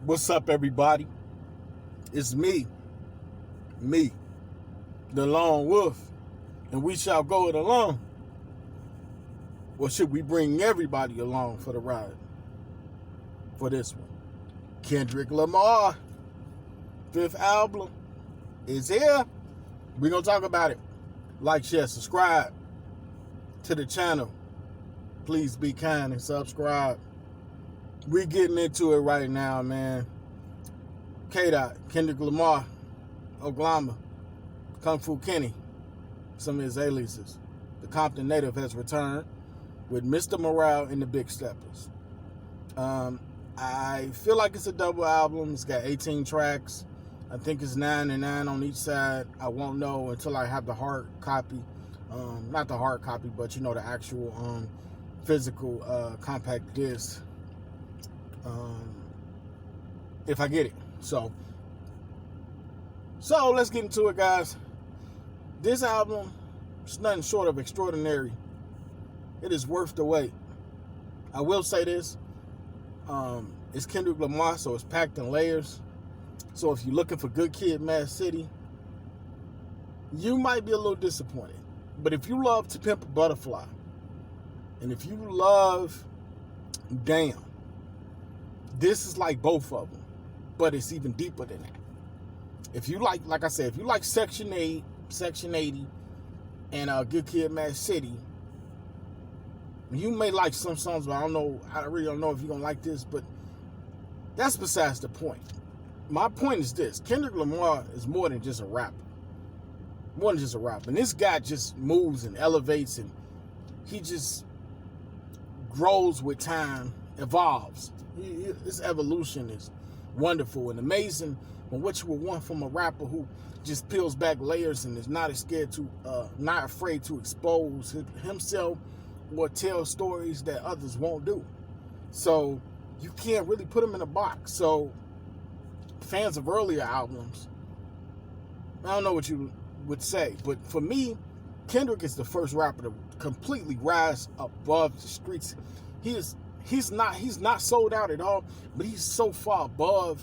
What's up, everybody? It's me, the lone wolf, and we shall go it alone. Or should we bring everybody along for the ride for this one? Kendrick Lamar, fifth album, is here. We're going to talk about it. Like, share, subscribe to the channel. Please be kind and subscribe. We're getting into it right now, man. K-Dot, Kendrick Lamar, Oklahoma, Kung Fu Kenny, some of his aliases. The Compton native has returned with Mr. Morale and the Big Steppers. I feel like it's a double album. It's got 18 tracks. I think it's 9 and 9 on each side. I won't know until I have the hard copy. Not the hard copy, but the actual physical compact disc. If I get it. So let's get into it, guys. This album is nothing short of extraordinary. It is worth the wait. I will say this. It's Kendrick Lamar, so it's packed in layers. So if you're looking for Good Kid, Mad City, you might be a little disappointed. But if you love To Pimp a Butterfly, and if you love Damn, this is like both of them, but it's even deeper than that. If you like I said, if you like Section 8, Section 80, and Good Kid, Mad City, you may like some songs, but I really don't know if you're going to like this, but that's besides the point. My point is this. Kendrick Lamar is more than just a rapper. More than just a rapper. And this guy just moves and elevates, and he just grows with time, evolves. His evolution is wonderful and amazing from what you would want from a rapper who just peels back layers and is not afraid to expose himself or tell stories that others won't do. So you can't really put him in a box. So fans of earlier albums, I don't know what you would say, but for me, Kendrick is the first rapper to completely rise above the streets. He's not sold out at all, but he's so far above,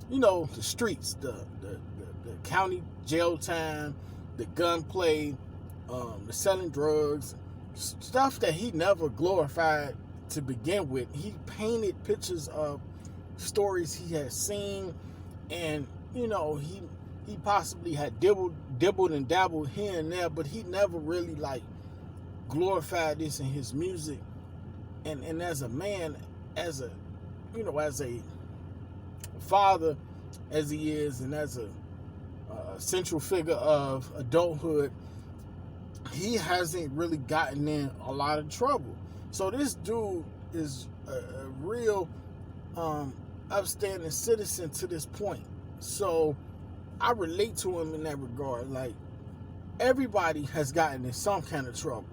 the streets, the county jail time, the gunplay, the selling drugs, stuff that he never glorified to begin with. He painted pictures of stories he had seen, and he possibly had dibbled and dabbled here and there, but he never really glorified this in his music. And as a man, as a father as he is, and as a central figure of adulthood, he hasn't really gotten in a lot of trouble. So this dude is a real upstanding citizen to this point. So I relate to him in that regard. Like, everybody has gotten in some kind of trouble,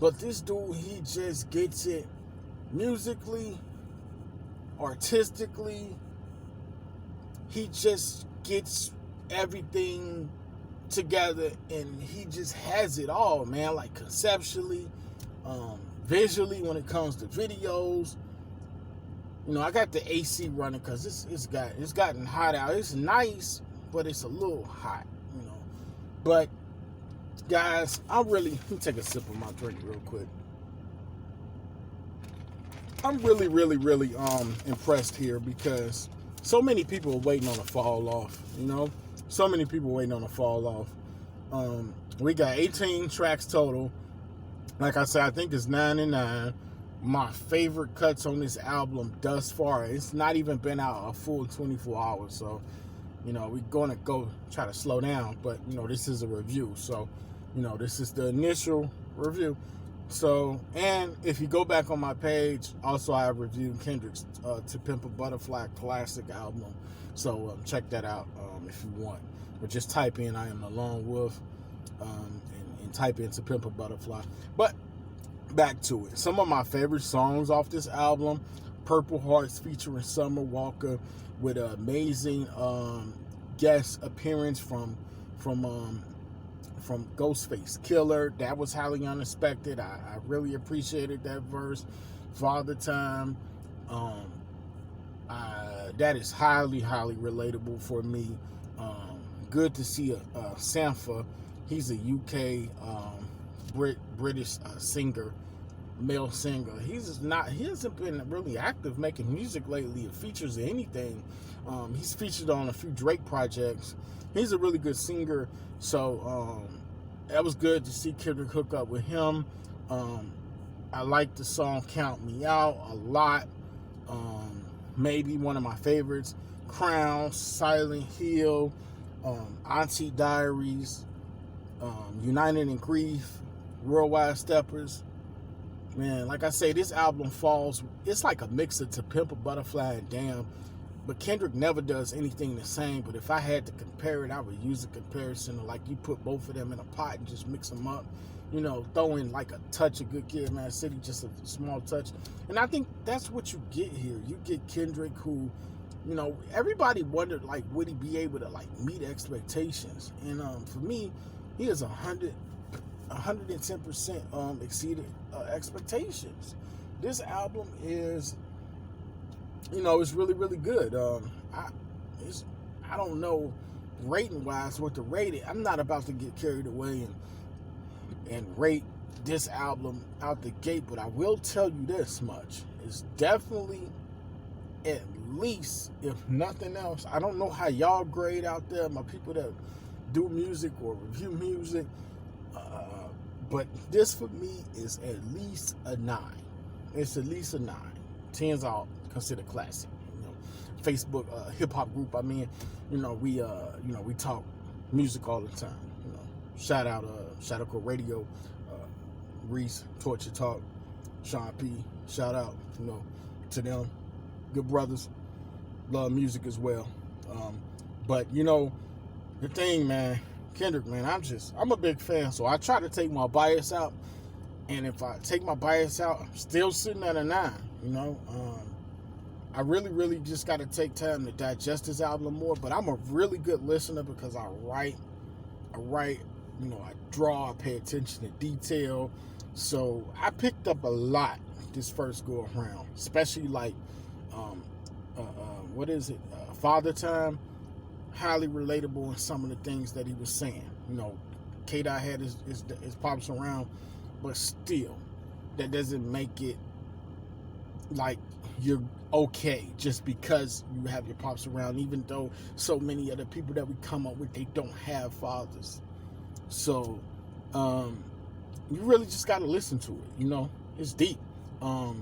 but this dude, he just gets it musically, artistically. He just gets everything together, and he just has it all, man. Like, conceptually, visually, when it comes to videos. I got the AC running because it's gotten hot out. It's nice, but it's a little hot, But guys, let me take a sip of my drink real quick. I'm really, really, really impressed here because so many people are waiting on a fall off, So many people waiting on a fall off. We got 18 tracks total. Like I said, I think it's 9 and 9. My favorite cuts on this album thus far. It's not even been out a full 24 hours, so we're gonna go try to slow down. But this is a review, so this is the initial review. So, and if you go back on my page, also I have reviewed Kendrick's To Pimp a Butterfly classic album. So check that out if you want. Or just type in I Am the Lone Wolf and type in To Pimp a Butterfly. But back to it. Some of my favorite songs off this album: Purple Hearts featuring Summer Walker, with an amazing guest appearance from Ghostface Killer. That was highly unexpected. I really appreciated that verse. Father Time, that is highly, highly relatable for me. Good to see a Sampha. He's a UK British singer, male singer. He hasn't been really active making music lately, or features or anything. He's featured on a few Drake projects. He's a really good singer, so that was good to see Kendrick hook up with him. I like the song "Count Me Out" a lot. Maybe one of my favorites. Crown, Silent Hill, Auntie Diaries, United in Grief, Worldwide Steppers. Man, like I say, this album it's like a mix of To Pimp a Butterfly and Damn. But Kendrick never does anything the same. But if I had to compare it, I would use a comparison of like you put both of them in a pot and just mix them up. Throw in like a touch of Good Kid, Mad City, just a small touch. And I think that's what you get here. You get Kendrick who, everybody wondered, like, would he be able to, like, meet expectations? And for me, he is 110% exceeded expectations. This album is, it's really, really good. I don't know rating-wise what to rate it. I'm not about to get carried away and rate this album out the gate, but I will tell you this much. It's definitely, at least, if nothing else, I don't know how y'all grade out there, my people that do music or review music, but this for me is at least a 9. It's at least a 9. 10's all considered classic. Facebook hip-hop group, we talk music all the time. Shout out Code Radio, Reese, Torture Talk, Sean P. Shout out, to them. Good brothers. Love music as well. But the thing, man, Kendrick, man, I'm a big fan, so I try to take my bias out. And if I take my bias out, I'm still sitting at a 9, I really, really just got to take time to digest this album more, but I'm a really good listener because I write, I draw, I pay attention to detail. So I picked up a lot this first go around, especially like, Father Time. Highly relatable in some of the things that he was saying. K-Dot had his pops around, but still, that doesn't make it like you're okay just because you have your pops around, even though so many other people that we come up with, they don't have fathers. So, you really just got to listen to it, it's deep. I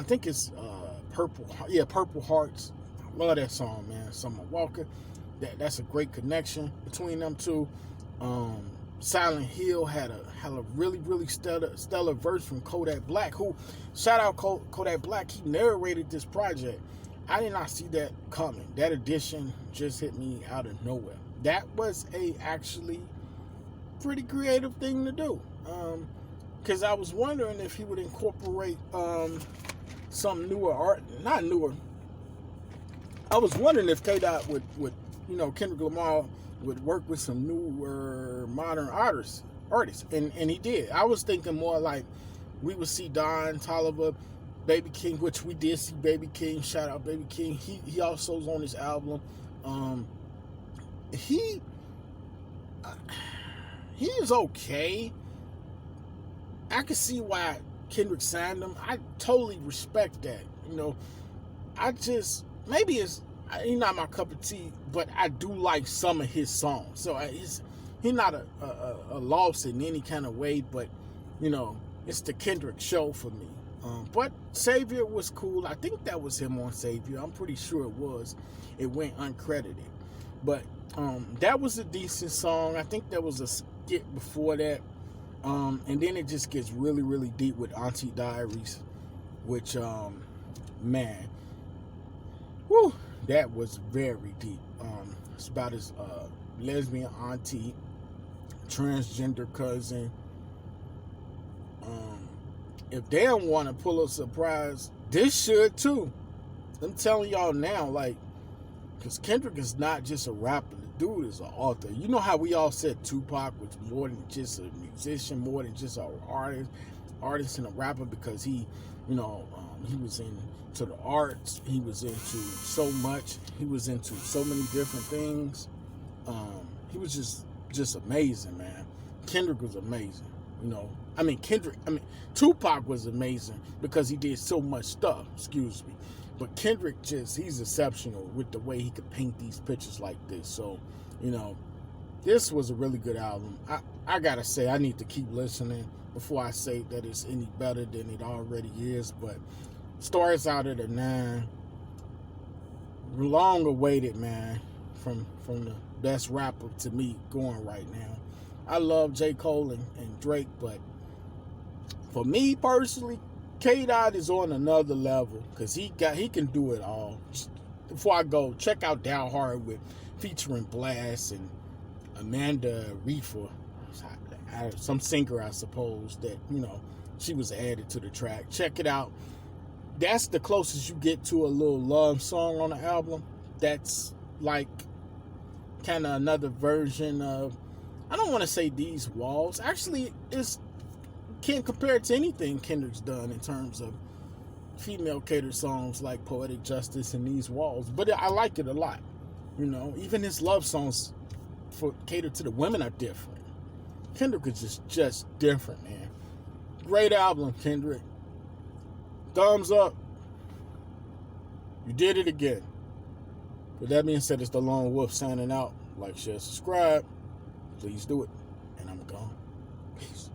think it's Purple Hearts. I love that song, man. Summer Walker. That's a great connection between them two. Silent Hill had a really, really stellar verse from Kodak Black, who, shout out Kodak Black, he narrated this project. I did not see that coming. That addition just hit me out of nowhere. That was actually pretty creative thing to do. Because I was wondering if he would incorporate some newer art, not newer. I was wondering if K-Dot would Kendrick Lamar would work with some newer modern artists, and he did. I was thinking more like we would see Don Toliver, Baby King, which we did see Baby King. Shout out Baby King. He also is on this album. He is okay. I can see why Kendrick signed him. I totally respect that. Maybe he's not my cup of tea, but I do like some of his songs. So he's not a loss in any kind of way, but it's the Kendrick show for me. But Savior was cool. I think that was him on Savior. I'm pretty sure it was. It went uncredited. But that was a decent song. I think there was a skit before that. And then it just gets really, really deep with Auntie Diaries, which, man, whew, that was very deep. It's about his lesbian auntie, transgender cousin. If they don't want to pull a surprise, this should too. I'm telling y'all now, because Kendrick is not just a rapper. The dude is an author. You know how we all said Tupac was more than just a musician, more than just an artist and a rapper, because he, He was into the arts. He was into so much. He was into so many different things. He was just amazing, man. Kendrick was amazing. Tupac was amazing because he did so much stuff. Excuse me. But Kendrick he's exceptional with the way he could paint these pictures like this. So, this was a really good album. I gotta say, I need to keep listening before I say that it's any better than it already is. But starts out at a 9. Long awaited, man, from the best rapper to me going right now. I love J. Cole and Drake, but for me personally, K-Dot is on another level because he can do it all. Before I go, check out Down Hard featuring Blast and Amanda Reefer, some singer, I suppose, that, she was added to the track. Check it out. That's the closest you get to a little love song on the album. That's like kind of another version of, I don't want to say These Walls. Actually, can't compare it to anything Kendrick's done in terms of female catered songs like Poetic Justice and These Walls. But I like it a lot. Even his love songs catered to the women are different. Kendrick is just different, man. Great album, Kendrick. Thumbs up. You did it again. With that being said, it's the Lone Wolf signing out. Like, share, subscribe. Please do it. And I'm gone. Peace.